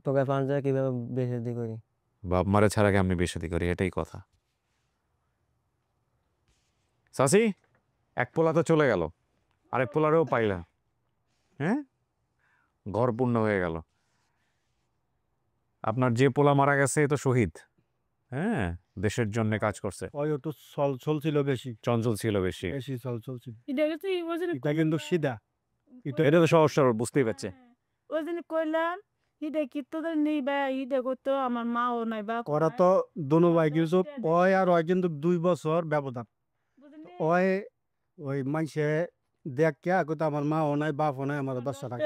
টাকা পাওয়া যায় কিভাবে বেশি দিয়ে করি। বাপ মারে ছাড়া কি আমি বিয়ে-শাদী করি? এটাই কথা। চাচি এক পোলা তো চলে গেল, আরেক পোলারেও পাইলা। হ্যাঁ ঘর পূর্ণ হয়ে গেল। আপনার যে পোলা মারা গেছে এ তো শহীদ। হ্যাঁ দেশের জন্য কাজ করছে, ওই একটু চল ছিল বেশি চঞ্চল ছিল বেশি। বেশি চল ছিল। এটা কিন্তু এটা কিন্তু সিধা এটা তো সহজ সরল বুঝতেই পারছে। ওই জন্য কইলাম হিডে কি তোদের নেই বা হিডে করতো আমার মাও নাই বা ওরা তো দোনো ভাই কিছু ওই আর ওই কিন্তু 2 বছর ব্যবধান। ওই ওই মানুষে দেখকে কইতো আমার মাও নাই বাপও নাই আমার 10 টাকা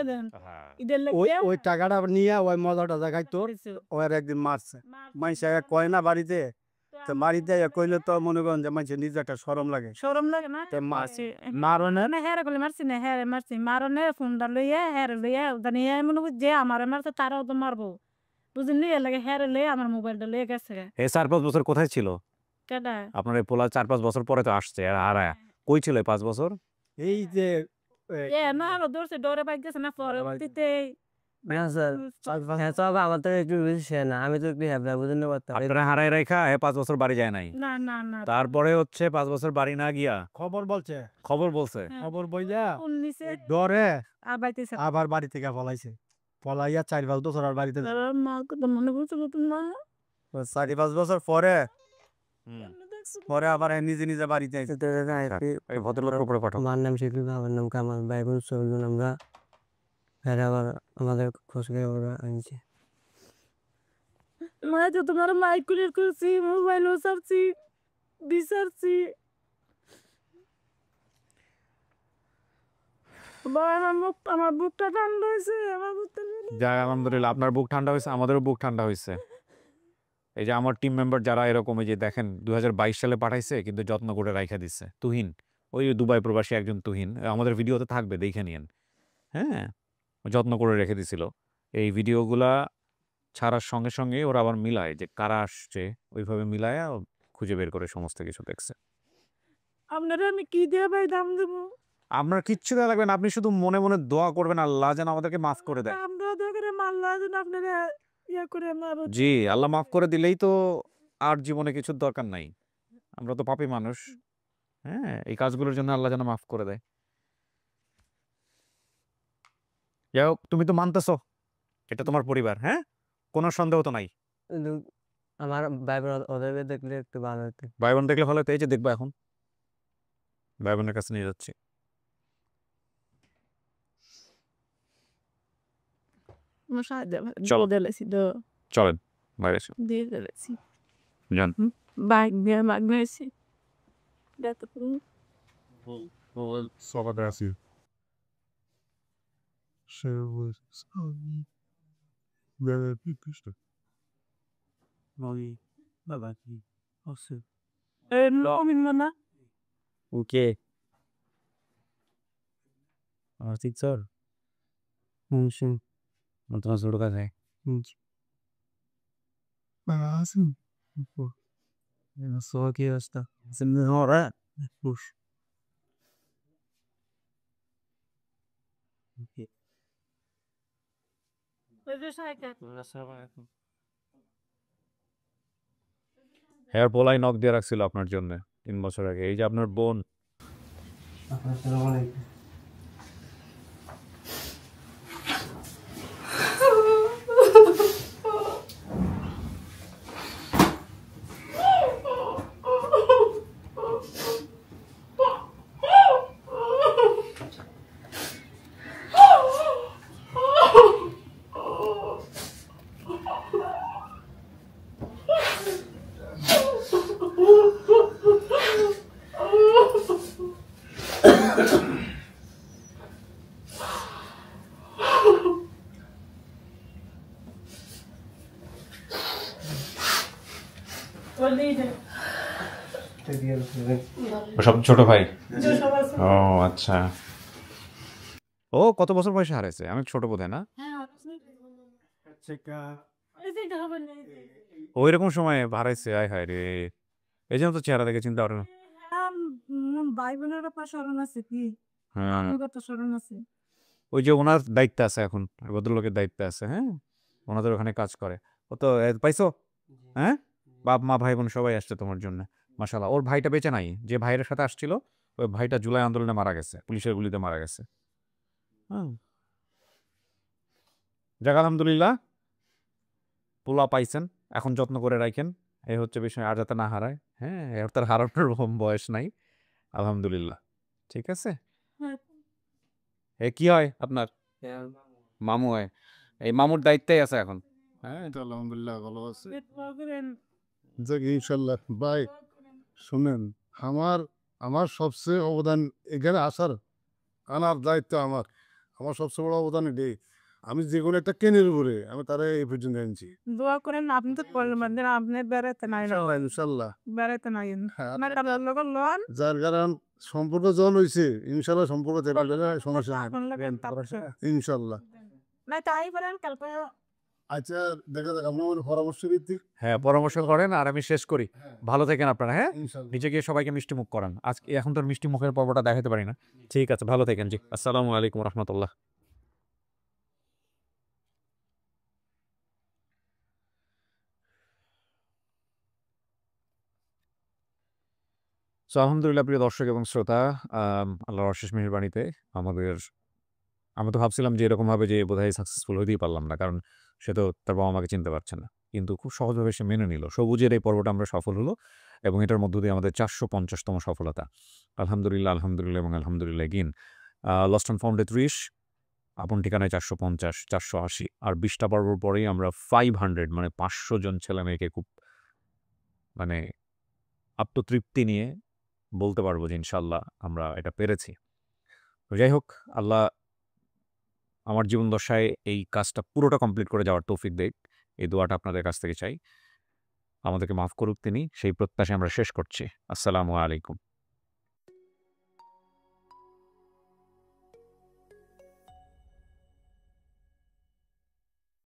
ওই টাকাটা নিয়ে ওই মজাটা দেখাই তোর ওই একদিন মারছে মানুষে কয় না বাড়িতে তো বাড়িতে কইলে তো মনে করেন যে মানুষের নিজে একটা শরম লাগে না মারছে মারনে না হ্যাঁ কইলে মারছি না হ্যাঁ মারছি মারনে ফোনটা লইয়া হ্যাঁ লইয়া জানি মনে করি যে আমার মারছে তারাও তো মারবো বুঝলি এর লাগে হ্যাঁ লইয়া আমার মোবাইলটা লইয়া গেছে। এ 4-5 বছর কোথায় ছিল? কেডা আপনার এই পোলা 4-5 বছর পরে তো আসছে আর হারায়। কই ছিল 5 বছর? এই যে না ধরছে ডরে বাইক গেছে না পরবর্তীতে না স্যার হ্যাঁ সব আমার তো একটু বেশি সে না আমি তো একটু হ্যাঁ বুঝতে পারতাম। আপনারা হারায় রেখা 5 বছর বাড়ি যায় নাই। না না না তারপরে হচ্ছে 5 বছর বাড়ি না গিয়া খবর বলছে খবর বলছে। খবর বইলা ফোন নিছে ডরে আর বাইতেছে আবার বাড়ি থেকে পলাইছে পলাইয়া 4-5 বছর আর বাড়িতে মা কথা মনে করছে নতুন না 4-5 বছর পরে হুম। পরে আবার নিজে নিজে বাড়িতে আইছে। এই ভদ্রলোকের উপরে পাঠাও। আমার নাম শিল্পী বাবার নাম কামাল ভাই বোন চলুন আমরা ফের আবার আমাদের খোঁজ খবর আনছি। মা তো তোমার মাইক ক্লিয়ার করছি মোবাইলও সারছি বিচারছি আমার বুকটা ঠান্ডা হয়েছে আমার বুকটা যাক আলহামদুলিল্লাহ আপনার বুক ঠান্ডা হয়েছে, আমাদেরও বুক ঠান্ডা হয়েছে। এই যে আমার টিম মেম্বার যারা এরকম এই যে দেখেন 2022 সালে পাঠাইছে কিন্তু যত্ন করে রাইখা দিচ্ছে। তুহিন ওই দুবাই প্রবাসী একজন তুহিন আমাদের ভিডিওতে থাকবে দেখে নিয়েন। হ্যাঁ যত্ন করে রেখে দিছিল। এই ভিডিওগুলা ছাড়ার সঙ্গে সঙ্গে ওরা আবার মিলায় যে কারা আসছে ওইভাবে মিলায় খুঁজে বের করে সমস্ত কিছু দেখছে। আপনারা আমি কি দিয়ে ভাই দাম দেবো? আপনার কিচ্ছু দেওয়া লাগবে না, আপনি শুধু মনে মনে দোয়া করবেন আল্লাহ যেন আমাদেরকে মাফ করে দেয়। আমরা দেখে মাল্লা যেন আপনারা ইয়া করে মারো। জি আল্লাহ মাফ করে দিলেই তো আর জীবনে কিছুর দরকার নাই। আমরা তো পাপী মানুষ। হ্যাঁ এই কাজগুলোর জন্য আল্লাহ যেন মাফ করে দেয়। যাই হোক তুমি তো মানতেছো এটা তোমার পরিবার, হ্যাঁ কোনো সন্দেহ তো নাই। কিন্তু আমার ভাই বোন ওদেরকে দেখলে একটু ভালো হতো। ভাই বোন দেখলে ভালো হতো। এই যে দেখবো এখন ভাই বোনের কাছে নিয়ে যাচ্ছি। চলো দিলেছি তো চলেন বাইরে দিয়ে দিলেছি যান। বাইক দিয়ে মাগ নিয়েছি যাতে Só Brasil. না ওকে আর ঠিক স্যার হুম তোমার ছোট কাছে Brasil. সো কি অবস্থা সিমনে হরা পুশ ওকে হেয়ার পোলাই নক দিয়ে রাখছিল আপনার জন্য 3 বছর আগে। এই যে আপনার বোন। আসসালামু আলাইকুম। সব ছোট ভাই? ও আচ্ছা। ও কত বছর বয়সে হারাইছে? আমি ছোট বোধহয় না? ওই রকম সময় হারাইছে, আয় হায় রে। এই জন্য তো চেহারা দেখে চিন্তা পারে না। ভাই বোনের ব্যাপার স্মরণ আছে কি? হ্যাঁ, আমার কথা স্মরণ আছে। ওই যে ওনার দায়িত্বে আছে এখন, ওই ভদ্রলোকের দায়িত্বে আছে, হ্যাঁ? ওনাদের ওখানে কাজ করে। ও তো পাইছো? হ্যাঁ? বাপ মা ভাই বোন সবাই আসছে তোমার জন্য। মাশাআল্লাহ। ওর ভাইটা বেঁচে নাই। যে ভাইয়ের সাথে আসছিল, ওই ভাইটা জুলাই আন্দোলনে মারা গেছে। পুলিশের গুলিতে মারা গেছে। হ্যাঁ। যাক আলহামদুলিল্লাহ, পোলা পাইছেন। এখন যত্ন করে রাখেন। এই হচ্ছে বিষয়, আর যাতে না হারায়। হ্যাঁ, এর তার হারানোর বয়স নাই। আলহামদুলিল্লাহ। ঠিক আছে? এ কি হয় আপনার? মামু হয়। এই মামুর দায়িত্বেই আছে এখন। হ্যাঁ, আলহামদুলিল্লাহ ভালো আছে। যাক ইনশাল্লাহ। ভাই শুনেন, আমার আমার সবচেয়ে অবদান এখানে আনার দায়িত্ব আমার। আমার সবচেয়ে বড় অবদান এটাই। আমি যে কোনো একটা কেনের উপরে আমি তারা এই পর্যন্ত আনছি। দোয়া করেন আপনি তো বলবেন যে আপনি বেড়াতে নাই না ইনশাল্লাহ। বেড়াতে নাই হ্যাঁ, না কারোর লোক লোন যার কারণ সম্পর্ক যখন হয়েছে ইনশাল্লাহ সম্পর্ক সমস্যা ইনশাল্লাহ। না তাই বলেন কালকে আচ্ছা দেখা যাক আপনার পরামর্শ ভিত্তিক। হ্যাঁ, পরামর্শ করেন আর আমি শেষ করি। ভালো থাকেন আপনারা, হ্যাঁ? ইনশাল্লাহ। নিচে গিয়ে সবাইকে মিষ্টি মুখ করান। আজকে এখন তো মিষ্টি মুখের পর্বটা দেখাতে পারি না। ঠিক আছে, ভালো থাকেন। জি, আসসালামু আলাইকুম রহমতুল্লাহ। আলহামদুলিল্লাহ প্রিয় দর্শক এবং শ্রোতা, আল্লাহর অশেষ মেহেরবানিতে আমরা তো ভাবছিলাম যে এরকমভাবে যে বোধহয় সাকসেসফুল হতেই পারলাম না, কারণ সে তো তার বাবা মাকে চিনতে পারছে না, কিন্তু খুব সহজভাবে সে মেনে নিল। সবুজের এই পর্বটা আমরা সফল হলো এবং এটার মধ্য দিয়ে আমাদের 450তম সফলতা। আলহামদুলিল্লাহ, আলহামদুলিল্লাহ এবং আলহামদুলিল্লাহ এগিন। লস্ট অ্যান্ড ফাউন্ডে 30, আপন ঠিকানায় 450, 480 আর 20টা পর্বর পরেই আমরা 500 মানে 500 জন ছেলে মেয়েকে খুব মানে আত্মতৃপ্তি নিয়ে বলতে পারবো যে ইনশাল্লাহ আমরা এটা পেরেছি। তো যাই হোক, আল্লাহ আমার জীবন দশায় এই কাজটা পুরোটা কমপ্লিট করে যাওয়ার তৌফিক দেখ, এই দোয়াটা আপনাদের কাছ থেকে চাই। আমাদেরকে মাফ করুক তিনি, সেই প্রত্যাশায় আমরা শেষ করছি। আসসালামু আলাইকুম।